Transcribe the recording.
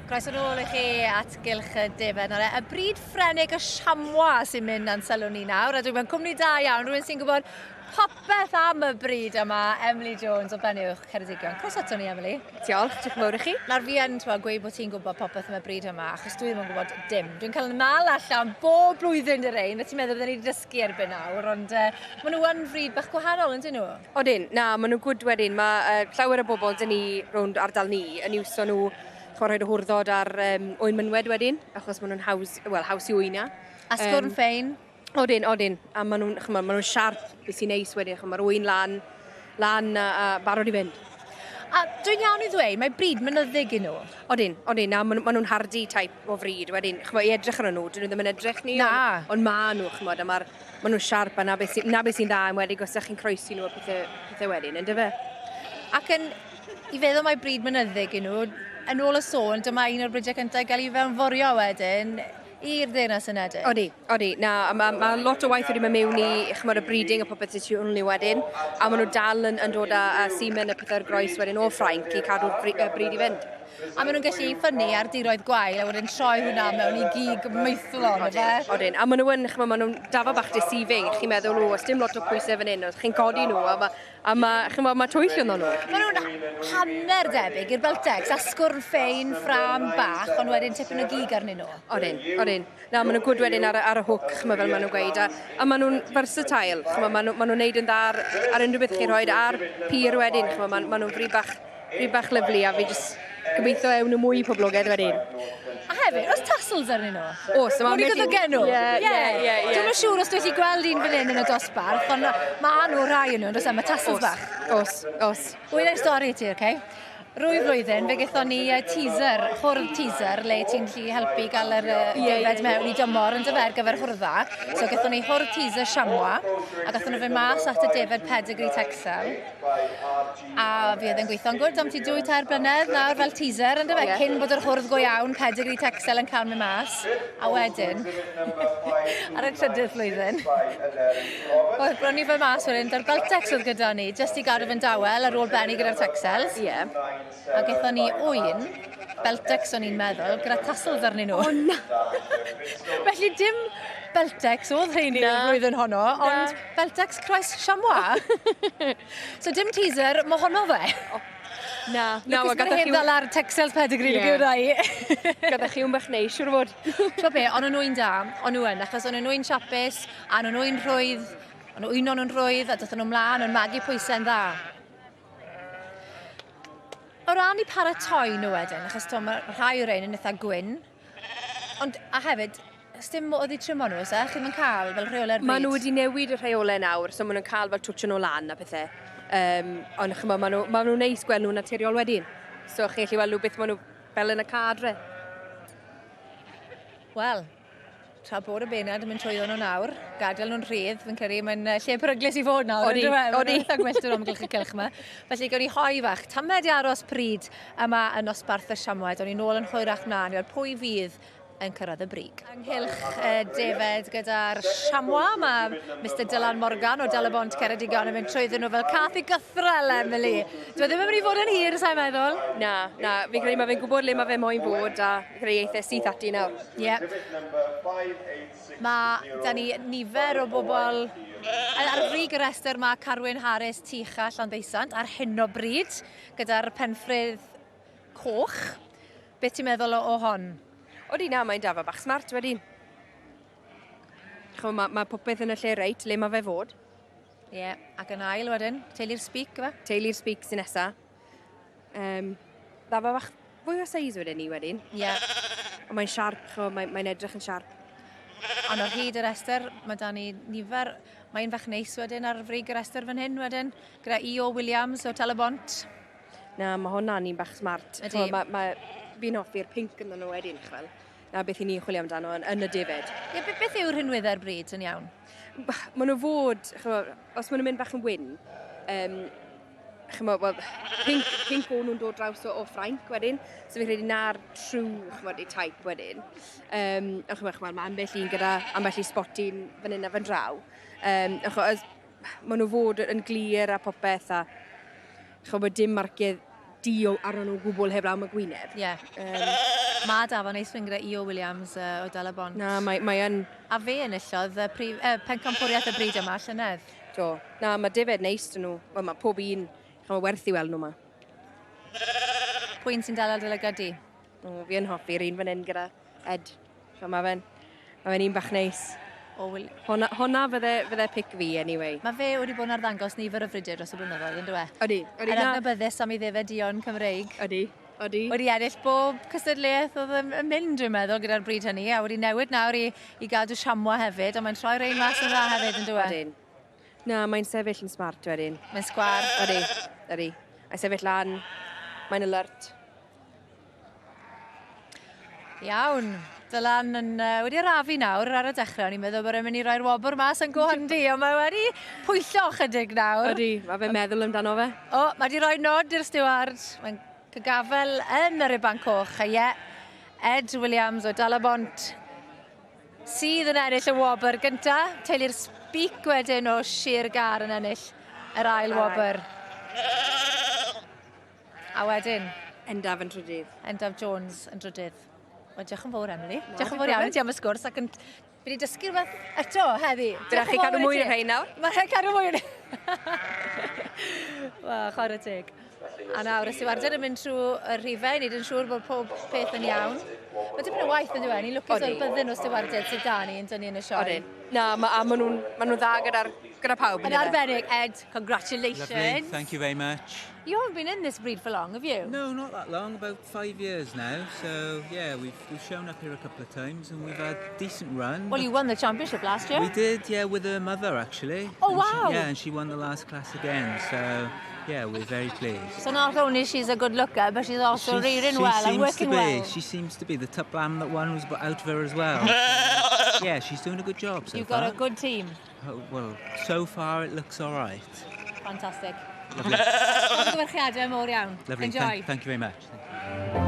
Croeso nôl I chi atgylch y Defaid. Y bryd Ffrenig y Chamois sy'n mynd a'n sylw ni nawr, a dwi'n cwmni da iawn, rhywun sy'n gwybod popeth am y bryd yma, Emily Jones o Benywch Ceredigion. Croeso ato ni, Emily. Diolch, diolch yn fawr I chi. Nawr fi yn gweud bod ti'n gwybod popeth am y bryd yma, achos dwi ddim yn gwybod dim. Dwi'n cael mal allan bob blwyddyn dy rein, a ti'n meddwl byddwn ni wedi dysgu erbyn nawr, ond maen nhw yn fryd bach gwahanol, yn dyn nhw? Odyn, na, maen nhw'n gwyd wedyn. Mae llawer o bobl dyn ni rownd ardal ni yn iwso nhw chwarae o hwrddod ar oen mynwed wedyn, achos maen nhw'n haws I wyna. A sgwrn ffein? Odyn. A maen nhw'n siarp beth sy'n neis wedyn. Mae'r oen lan a barod I fynd. A dwi'n iawn I ddweud, mae bryd mynyddig I nhw? Odyn, a maen nhw'n hardy type o fryd wedyn. I edrych ar nhw, dyn nhw ddim yn edrych ni, Na. ond ma nhw, a maen nhw'n siarp a na beth sy'n dda yn wedi os chi'n croesi nhw a pethau wedyn, ynddo fe? Ac I feddwl mae bryd mynyddig I nhw, yn ôl y sôn, dyma un o'r brydiau cyntaf gael I fewnforio wedyn i'r Deyrnas Unedig. Odi. Na, mae lot o waith wedi mynd mewn I y breeding a popeth sy'n ni wedyn, a maen nhw dal yn dod â semen y pethau'r groes wedyn o Ffrainc I cadw'r bryd I fynd. A maen nhw'n gallu ffynnu ar diroedd gwael a wedyn troi hwnna mewn I gig meithlon, Odyn. A maen nhw'n dafa bach deceiving. Chi'n meddwl, oes dim lot o pwysau fan hyn, os chi'n codi nhw, a mae twyll yn nhw. Maen nhw'n hanner debyg i'r Beltecs, a sgwrn ffein, ffram bach, ond wedyn tipyn o gig arnyn nhw. Odyn. Na, maen nhw'n gwyd wedyn ar y hwc, fel maen nhw'n gweud, a maen nhw'n versatile. Maen nhw'n neud yn dda ar unrhyw beth chi'n rhoi ar pyr wedyn. Maen nhw'n fri bach lyflu, a fi jyst gobeithio ewn nhw mwy poblogaidd wedyn. A hefyd, oes tassels arnyn nhw? Oes. Mwyn I gyda gen nhw? Ie. Dwi'n siŵr os dwi'n gweld un fan hyn yn y dosbarth, ond mae nhw rai yn nhw, ond mae tassels bach. Os. Wy'n ei stori ti, oce? Rwy flwyddyn, fe gaethon ni teaser, chwrdd teaser, le ti'n lli helpu gael yr Defaid mewn I dymor yn dyfer gyfer hwrdda. So gaethon ni chwrdd teaser Chamois, a gaethon nhw fe mas at y Defaid pedigree Texel. A fi oedd yn gweithio'n gwrdd am ti 2-3 blynedd nawr fel teaser, yn dyfer, cyn bod yr chwrdd go iawn pedigree Texel yn cael me mas. A wedyn, ar y trydydd flwyddyn, bron ni fe mas wedyn, dy'r Beltecs oedd gyda ni, jyst I gadw fe'n dawel ar ôl benni gyda'r Texels. A gaethon ni ŵyn, Beltecs o'n i'n meddwl, gyda tassels arnyn nhw. Na! Felly dim Beltecs oedd rheini y flwyddyn honno, ond Beltecs croes Chamois. So dim teaser, mae honno fe. Na, Lwcus bod heb ddal ar Texels pedigree yn gyda I. Gada chi bach neis, siwr fod. So be, ond nhw'n da, ond nhw'n, achos ond nhw'n siapus, a nhw'n rhwydd, ond nhw'n rhwydd, a dydyn nhw'n mlaen yn magu pwysau'n dda. O ran I paratoi nhw wedyn, achos mae rhai o'r ein yn eitha gwyn, ond a hefyd, ys dim modd I trymo nhw, chi'n mynd cael fel rheole'r bryd? Maen nhw wedi newid y rheolau nawr, so maen nhw'n cael fel twtio nhw lan a pethau. Ond maen nhw'n neis gweld nhw'n naturiol wedyn. So chi'n gallu weld beth maen nhw fel yn y cadre. Wel, tra bod y benad yn mynd trwyddo nhw nawr, gadael nhw'n rhydd, fi'n credu mae'n lle peryglis I fod nawr. Odi. Mae'n eitha gwyllt yr omgylch y cylch yma. Felly gawn ni hoi fach, tamed I aros pryd yma yn nosbarth y Chamois, o'n I nôl yn hwyrach mlaen, i'r pwy fydd yn cyrraedd y brig. Ynghylch Defaid gyda'r Chamois, mae Mr Dylan Morgan o Delabont Ceredigion yn mynd trwyddyn nhw fel cath I gythrel, Emily. Dwi ddim yn mynd I fod yn hir, sa'n meddwl? Na, fi'n credu mae fe'n gwybod le mae fe moyn fod a fi'n credu eithaf syth ati nawr. Da ni nifer o bobl... Ar y brig y restr mae Carwyn Harris Ticha Llandeisant ar hyn o bryd, gyda'r penffrydd coch. Beth ti'n meddwl o hon? Odi na, mae'n dafa bach smart wedyn. Mae popeth yn y lle reit, le mae fe fod. Ie, ac yn ail wedyn, teulu'r speak, yma? Teulu'r speak sy'n nesa. Dafa bach fwy o seis wedyn ni wedyn. Ie. Ond mae'n siarp, mae'n edrych yn siarp. Ond ar hyd y restr, mae da ni nifer... Mae'n fach neis wedyn ar frig y restr fan hyn wedyn, gyda Sioe Williams o Telebont. Na, mae hwnna'n ni'n bach smart. Fi'n hoffi'r pink yn nhw wedyn, chwel. Na beth I ni'n chwilio amdano yn y Defaid. Ie, beth yw'r rhinweddau'r bryd yn iawn? Maen nhw fod, os maen nhw'n mynd bach yn wyn, pink o'n nhw'n dod draws o Ffrainc wedyn, so fi'n credu na'r true I type wedyn. Mae ambell un gyda ambell I spotyn fan hyn a fan draw. Maen nhw fod yn glir a popeth a dim marciau dio arno nhw gwbl heb lawn y gwyneb. Ie. Mae Dafon ei swing gyda Io Williams o Dala Bont. Na, mae yn... A fe enillodd pencampwriaeth y bryd yma, llynedd. Do. Na, mae Defaid neis dyn nhw. Wel, mae pob un werth i weld nhw yma. Pwy'n sy'n dal dylygad di? Fi yn hoffi'r un fan hyn gyda Ed. Mae fe'n un bach neis. Honna fydde pic fi, anyway. Mae fe wedi bod yn arddangos nifer o fridyr dros y blynyddoedd, yn dweud? Odi. Yn adnabyddus am ei ddefed dion Cymreig. Odi. Wedi ennill bob cystadleuaeth oedd yn mynd, dwi'n meddwl, gyda'r bryd hynny, a wedi newid nawr i gadw Chamois hefyd, a mae'n troi rein mas yn dda hefyd, yn dweud? Odin. Na, mae'n sefyll yn smart wedyn. Mae'n sgwar. Odi. Mae'n sefyll lan, mae'n alert. Iawn. Dylan wedi arafu nawr ar y dechrau. O'n i'n meddwl bod e'n mynd i roi'r wobr mas yn gohandi, ond mae wedi pwyllo chydig nawr. Odi, mae fe'n meddwl amdano fe. Mae wedi rhoi nod i'r steward. Mae'n cygafel yn yr iban coch. A Ed Williams o Dala Bont sydd yn ennill y wobr gynta. Teulu'r sbic wedyn o Sir Gar yn ennill yr ail wobr. A wedyn? Endaf yn trydydd. Endaf Jones yn trydydd. Wel, diolch yn fawr, Emily. Diolch yn fawr iawn ti am y sgwrs ac fi wedi dysgu'r beth eto heddi. Byddech chi cadw mwy yn rhain nawr? Mae'n cadw mwy yn Wel, chwarae teg. A nawr, y stewarded yn mynd trwy y rhifau, wneud yn siŵr bod pob peth yn iawn. Mae dipyn o waith yn dweud, ni'n lwcus o'r byddin o stewarded sydd da ni yn dynnu yn y sioe. Na, maen nhw'n dda gyda pawb. Yn arbennig, Ed, congratulations. Lovely, thank you very much. You haven't been in this breed for long, have you? No, not that long, about 5 years now. So, yeah, we've shown up here a couple of times and we've had a decent run. Well, you won the championship last year. We did, yeah, with her mother, actually. Oh, wow. And she won the last class again, so, yeah, we're very pleased. So not only she's a good looker, but she's also rearing well and working well. She seems to be. The top lamb that won was out of her as well. Yeah, she's doing a good job so You've far. got a good team. Oh, well, so far it looks all right. Fantastic. Lovely. Gwrchiadau mawr iawn. Lovely. Enjoy. Thank you very much. Thank you.